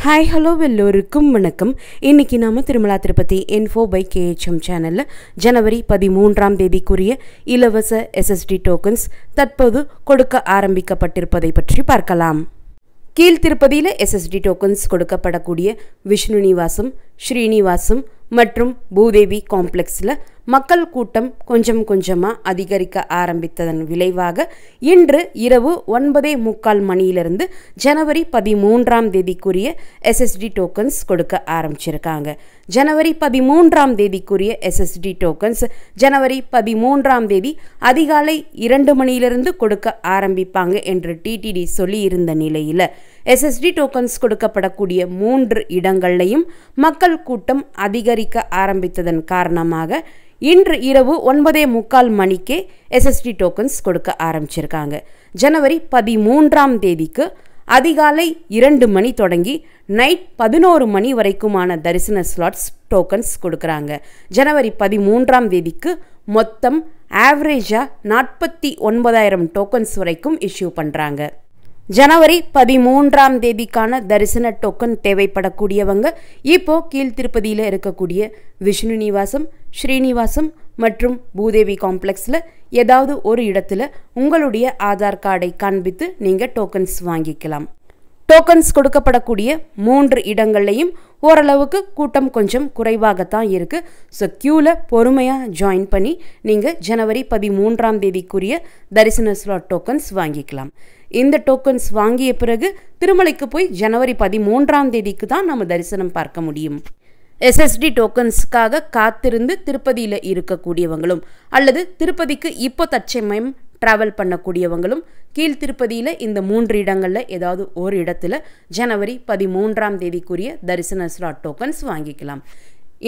Hi hello எல்லோருக்கும் வணக்கம். இன்றைக்கி நாம் Tirumala Tirupati Info by KHM சேனலில் ஜனவரி 13ஆம் தேதிக்குரிய இலவச SSD டோக்கன்ஸ் தற்போது கொடுக்க ஆரம்பிக்கப்பட்டிருப்பதை பற்றி பார்க்கலாம். கீழ்த்திருப்பதியில் SSD டோக்கன்ஸ் கொடுக்கப்படக்கூடிய விஷ்ணு நிவாசம், ஸ்ரீனிவாசம் மற்றும் பூதேவி காம்ப்ளெக்ஸில் மக்கள் கூட்டம் கொஞ்சம் கொஞ்சமாக அதிகரிக்க ஆரம்பித்ததன் விளைவாக இன்று இரவு 9:45 மணியிலிருந்து ஜனவரி 13ஆம் தேதிக்குரிய SSD டோக்கன்ஸ் கொடுக்க ஆரம்பிச்சிருக்காங்க. ஜனவரி 13ஆம் தேதிக்குரிய SSD டோக்கன்ஸ் ஜனவரி 13ஆம் தேதி அதிகாலை 2 மணியிலிருந்து கொடுக்க ஆரம்பிப்பாங்க என்று TTD சொல்லியிருந்த நிலையில் SSD டோக்கன்ஸ் கொடுக்கப்படக்கூடிய 3 இடங்கள்லையும் மக்கள் கூட்டம் அதிகரிக்க ஆரம்பித்ததன் காரணமாக இன்று இரவு 9:45 மணிக்கே SSD டோக்கன்ஸ் கொடுக்க ஆரம்பிச்சிருக்காங்க. ஜனவரி 13ஆம் தேதிக்கு அதிகாலை 2 மணி தொடங்கி நைட் 11 மணி வரைக்குமான தரிசன ஸ்லாட்ஸ் டோக்கன்ஸ் கொடுக்குறாங்க. ஜனவரி 13ஆம் தேதிக்கு மொத்தம் ஆவரேஜாக 49,000 டோக்கன்ஸ் வரைக்கும் இஷ்யூ பண்ணுறாங்க. ஜனவரி 13ஆம் தேதிக்கான தரிசன டோக்கன் தேவைப்படக்கூடியவங்க இப்போ கீழ்த்திருப்பதியில் இருக்கக்கூடிய விஷ்ணு நிவாசம், ஸ்ரீனிவாசம் மற்றும் பூதேவி காம்ப்ளெக்ஸில் ஏதாவது ஒரு இடத்துல உங்களுடைய ஆதார் கார்டை காண்பித்து நீங்கள் டோக்கன்ஸ் வாங்கிக்கலாம். டோக்கன்ஸ் கொடுக்கப்படக்கூடிய 3 இடங்கள்லையும் ஓரளவுக்கு கூட்டம் கொஞ்சம் குறைவாகத்தான் இருக்குது. ஸோ க்யூவில் பொறுமையாக ஜாயின் பண்ணி நீங்கள் ஜனவரி 13ஆம் தேதிக்குரிய தரிசன ஸ்லாட் டோக்கன்ஸ் வாங்கிக்கலாம். இந்த டோக்கன்ஸ் வாங்கிய பிறகு திருமலைக்கு போய் ஜனவரி 13ஆம் தேதிக்கு தான் நம்ம தரிசனம் பார்க்க முடியும். SSD டோக்கன்ஸுக்காக காத்திருந்து திருப்பதியில் இருக்கக்கூடியவங்களும் அல்லது திருப்பதிக்கு இப்போ தற்சமயம் ட்ராவல் பண்ணக்கூடியவங்களும் கீழ்த்திருப்பதியில் இந்த 3 இடங்களில் ஏதாவது ஒரு இடத்துல ஜனவரி 13ஆம் தேதிக்குரிய தரிசன ஸ்லாட் டோக்கன்ஸ் வாங்கிக்கலாம்.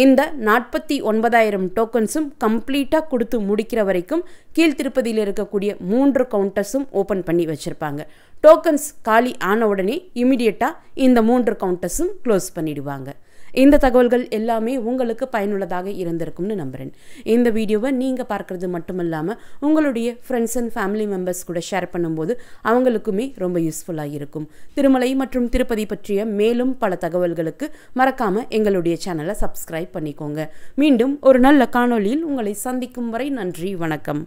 இந்த 49,000 டோக்கன்ஸும் கம்ப்ளீட்டாக கொடுத்து முடிக்கிற வரைக்கும் கீழ்த்திருப்பதியில் இருக்கக்கூடிய 3 கவுண்டர்ஸும் ஓப்பன் பண்ணி வச்சுருப்பாங்க. டோக்கன்ஸ் காலி ஆன உடனே இமிடியேட்டாக இந்த 3 கவுண்டர்ஸும் க்ளோஸ் பண்ணிடுவாங்க. இந்த தகவல்கள் எல்லாமே உங்களுக்கு பயனுள்ளதாக இருந்திருக்கும்னு நம்புகிறேன். இந்த வீடியோவை நீங்கள் பார்க்குறது மட்டும் இல்லாமல் உங்களுடைய ஃப்ரெண்ட்ஸ் அண்ட் ஃபேமிலி மெம்பர்ஸ் கூட ஷேர் பண்ணும்போது அவங்களுக்குமே ரொம்ப யூஸ்ஃபுல்லாக இருக்கும். திருமலை மற்றும் திருப்பதி பற்றிய மேலும் பல தகவல்களுக்கு மறக்காமல் எங்களுடைய சேனலை சப்ஸ்கிரைப் பண்ணிக்கோங்க. மீண்டும் ஒரு நல்ல காணொளியில் உங்களை சந்திக்கும் வரை நன்றி, வணக்கம்.